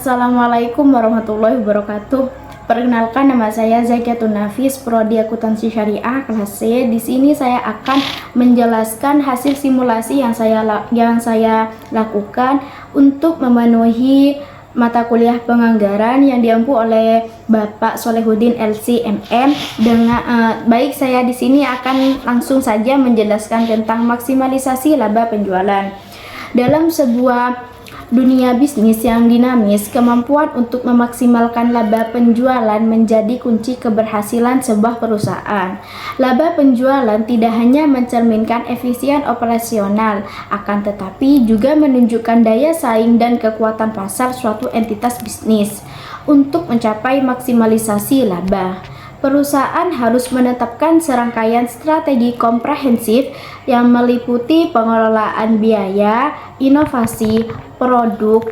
Assalamualaikum warahmatullahi wabarakatuh. Perkenalkan, nama saya Zakiatun Nafis, Prodi Akuntansi Syariah kelas C. Di sini saya akan menjelaskan hasil simulasi yang saya lakukan untuk memenuhi mata kuliah penganggaran yang diampu oleh Bapak Solehuddin LC.MM. Baik, saya di sini akan langsung saja menjelaskan tentang maksimalisasi laba penjualan. Dalam sebuah dunia bisnis yang dinamis, kemampuan untuk memaksimalkan laba penjualan menjadi kunci keberhasilan sebuah perusahaan. Laba penjualan tidak hanya mencerminkan efisien operasional, akan tetapi juga menunjukkan daya saing dan kekuatan pasar suatu entitas bisnis. Untuk mencapai maksimalisasi laba, perusahaan harus menetapkan serangkaian strategi komprehensif yang meliputi pengelolaan biaya, inovasi, produk,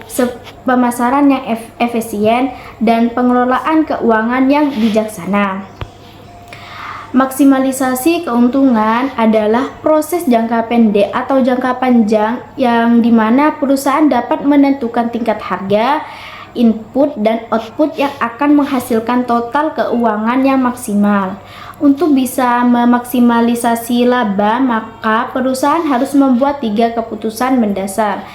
pemasaran yang efisien, dan pengelolaan keuangan yang bijaksana. Maksimalisasi keuntungan adalah proses jangka pendek atau jangka panjang yang dimana perusahaan dapat menentukan tingkat harga, input dan output yang akan menghasilkan total keuangan yang maksimal. Untuk bisa memaksimalisasi laba, maka perusahaan harus membuat 3 keputusan mendasar.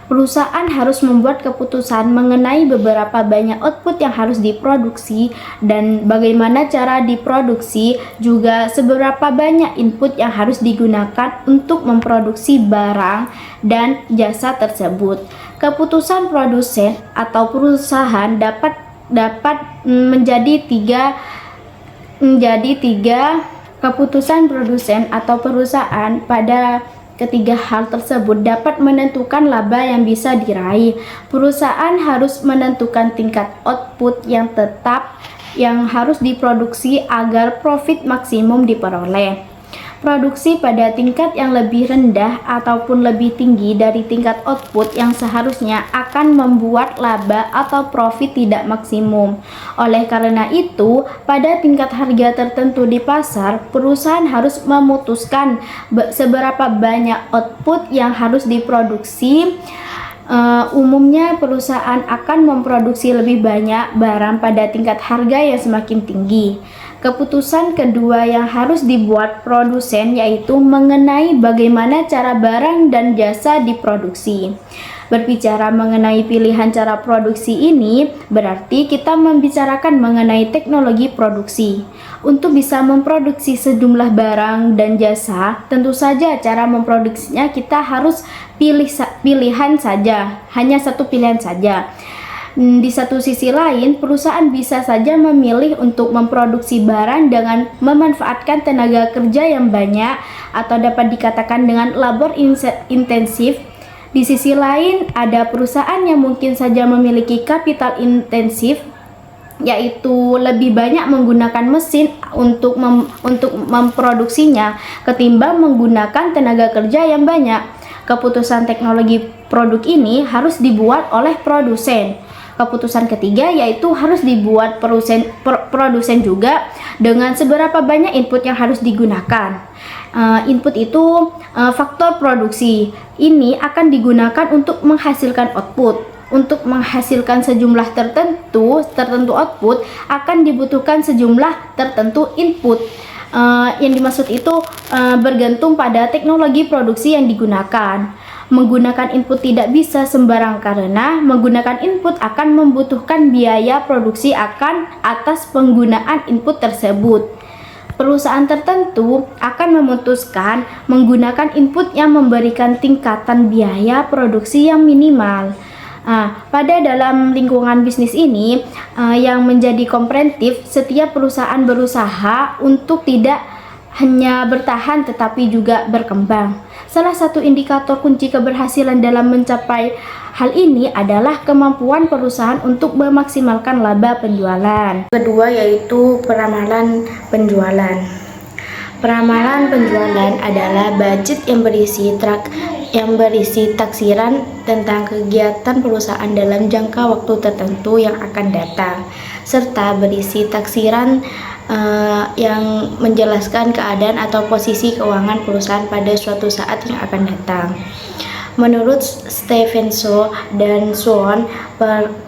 Perusahaan harus membuat keputusan mengenai beberapa banyak output yang harus diproduksi dan bagaimana cara diproduksi, juga seberapa banyak input yang harus digunakan untuk memproduksi barang dan jasa tersebut. Keputusan produsen atau perusahaan dapat menjadi tiga keputusan produsen atau perusahaan. Pada ketiga hal tersebut dapat menentukan laba yang bisa diraih. Perusahaan harus menentukan tingkat output yang tetap yang harus diproduksi agar profit maksimum diperoleh. Produksi pada tingkat yang lebih rendah ataupun lebih tinggi dari tingkat output yang seharusnya akan membuat laba atau profit tidak maksimum. Oleh karena itu, pada tingkat harga tertentu di pasar, perusahaan harus memutuskan seberapa banyak output yang harus diproduksi. Umumnya perusahaan akan memproduksi lebih banyak barang pada tingkat harga yang semakin tinggi. Keputusan kedua yang harus dibuat produsen yaitu mengenai bagaimana cara barang dan jasa diproduksi. Berbicara mengenai pilihan cara produksi ini berarti kita membicarakan mengenai teknologi produksi. Untuk bisa memproduksi sejumlah barang dan jasa, tentu saja cara memproduksinya kita harus pilihan saja, hanya satu pilihan saja. Di satu sisi lain, perusahaan bisa saja memilih untuk memproduksi barang dengan memanfaatkan tenaga kerja yang banyak atau dapat dikatakan dengan labor intensif. Di sisi lain, ada perusahaan yang mungkin saja memiliki kapital intensif, yaitu lebih banyak menggunakan mesin untuk memproduksinya ketimbang menggunakan tenaga kerja yang banyak. Keputusan teknologi produk ini harus dibuat oleh produsen. Keputusan ketiga yaitu harus dibuat produsen juga dengan seberapa banyak input yang harus digunakan. Input itu faktor produksi. Ini akan digunakan untuk menghasilkan output. Untuk menghasilkan sejumlah tertentu output akan dibutuhkan sejumlah tertentu input. Yang dimaksud itu bergantung pada teknologi produksi yang digunakan. Menggunakan input tidak bisa sembarang karena menggunakan input akan membutuhkan biaya produksi atas penggunaan input tersebut. Perusahaan tertentu akan memutuskan menggunakan input yang memberikan tingkatan biaya produksi yang minimal. Pada dalam lingkungan bisnis ini yang menjadi komprehensif, setiap perusahaan berusaha untuk tidak hanya bertahan tetapi juga berkembang. Salah satu indikator kunci keberhasilan dalam mencapai hal ini adalah kemampuan perusahaan untuk memaksimalkan laba penjualan. Kedua yaitu peramalan penjualan. Peramalan penjualan adalah budget yang berisi taksiran tentang kegiatan perusahaan dalam jangka waktu tertentu yang akan datang, serta berisi taksiran yang menjelaskan keadaan atau posisi keuangan perusahaan pada suatu saat yang akan datang. Menurut Stevenson dan Swan,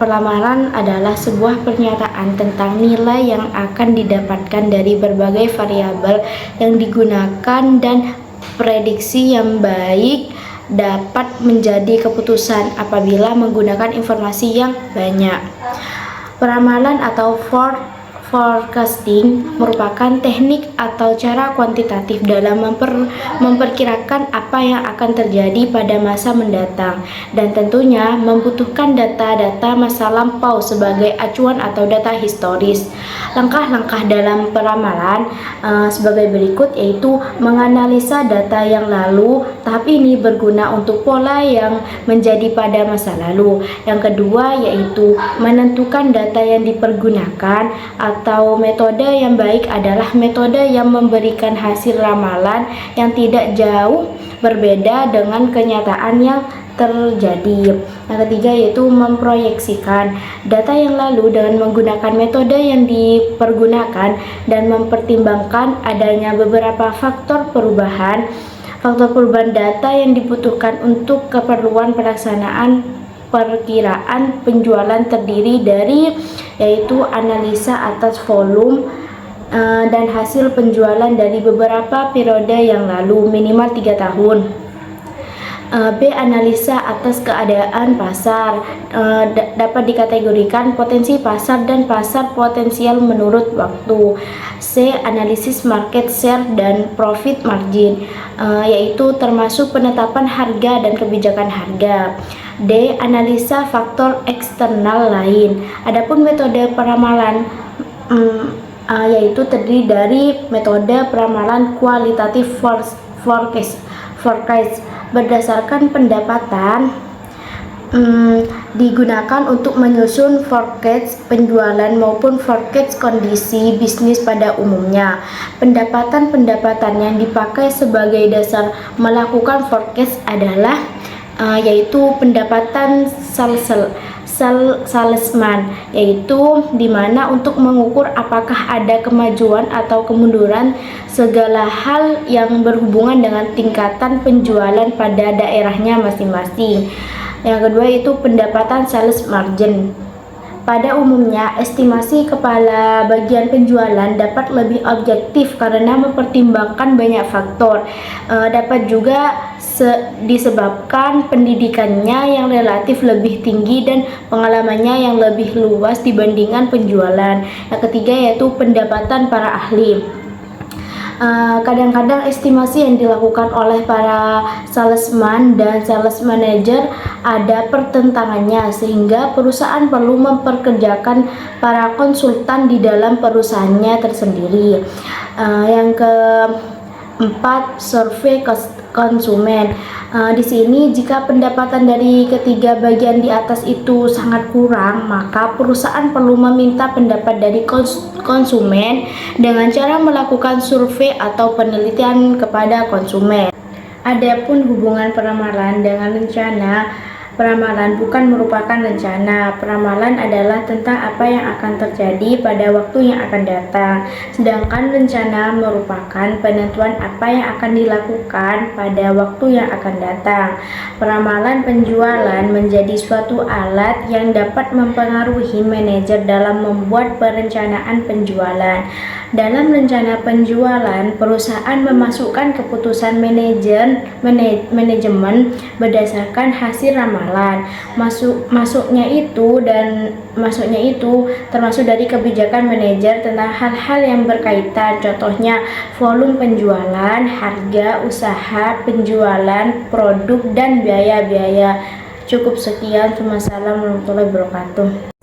pelamaran adalah sebuah pernyataan tentang nilai yang akan didapatkan dari berbagai variabel yang digunakan dan prediksi yang baik dapat menjadi keputusan apabila menggunakan informasi yang banyak. Peramalan atau forecasting merupakan teknik atau cara kuantitatif dalam memperkirakan apa yang akan terjadi pada masa mendatang, dan tentunya membutuhkan data-data masa lampau sebagai acuan atau data historis. Langkah-langkah dalam peramalan sebagai berikut, yaitu menganalisa data yang lalu. Tahap ini berguna untuk pola yang menjadi pada masa lalu. Yang kedua yaitu menentukan data yang dipergunakan, atau metode yang baik adalah metode yang memberikan hasil ramalan yang tidak jauh berbeda dengan kenyataan yang terjadi. Yang ketiga yaitu memproyeksikan data yang lalu dengan menggunakan metode yang dipergunakan dan mempertimbangkan adanya beberapa faktor perubahan data yang dibutuhkan untuk keperluan pelaksanaan perkiraan penjualan terdiri dari yaitu analisa atas volume dan hasil penjualan dari beberapa periode yang lalu minimal 3 tahun. B. Analisa atas keadaan pasar, dapat dikategorikan potensi pasar dan pasar potensial menurut waktu. C. Analisis market share dan profit margin, yaitu termasuk penetapan harga dan kebijakan harga. D. Analisa faktor eksternal lain. Adapun metode peramalan yaitu terdiri dari metode peramalan kualitatif forecast berdasarkan pendapatan digunakan untuk menyusun forecast penjualan maupun forecast kondisi bisnis pada umumnya. Pendapatan yang dipakai sebagai dasar melakukan forecast adalah yaitu pendapatan salesman, yaitu dimana untuk mengukur apakah ada kemajuan atau kemunduran segala hal yang berhubungan dengan tingkatan penjualan pada daerahnya masing-masing. Yang kedua itu pendapatan sales margin. Pada umumnya, estimasi kepala bagian penjualan dapat lebih objektif karena mempertimbangkan banyak faktor. Dapat juga disebabkan pendidikannya yang relatif lebih tinggi dan pengalamannya yang lebih luas dibandingkan penjualan. Yang ketiga yaitu pendapatan para ahli. Kadang-kadang estimasi yang dilakukan oleh para salesman dan sales manager ada pertentangannya, sehingga perusahaan perlu memperkerjakan para konsultan di dalam perusahaannya tersendiri. Yang keempat, survei konsumen. Di sini jika pendapatan dari ketiga bagian di atas itu sangat kurang, maka perusahaan perlu meminta pendapat dari konsumen dengan cara melakukan survei atau penelitian kepada konsumen. Adapun hubungan peramalan dengan rencana, peramalan bukan merupakan rencana. Peramalan adalah tentang apa yang akan terjadi pada waktu yang akan datang. Sedangkan rencana merupakan penentuan apa yang akan dilakukan pada waktu yang akan datang. Peramalan penjualan menjadi suatu alat yang dapat mempengaruhi manajer dalam membuat perencanaan penjualan. Dalam rencana penjualan, perusahaan memasukkan keputusan manajemen berdasarkan hasil ramalan. Masuknya itu termasuk dari kebijakan manajer tentang hal-hal yang berkaitan, contohnya volume penjualan, harga, usaha, penjualan, produk, dan biaya-biaya. Cukup sekian. Wassalamualaikum warahmatullahi wabarakatuh.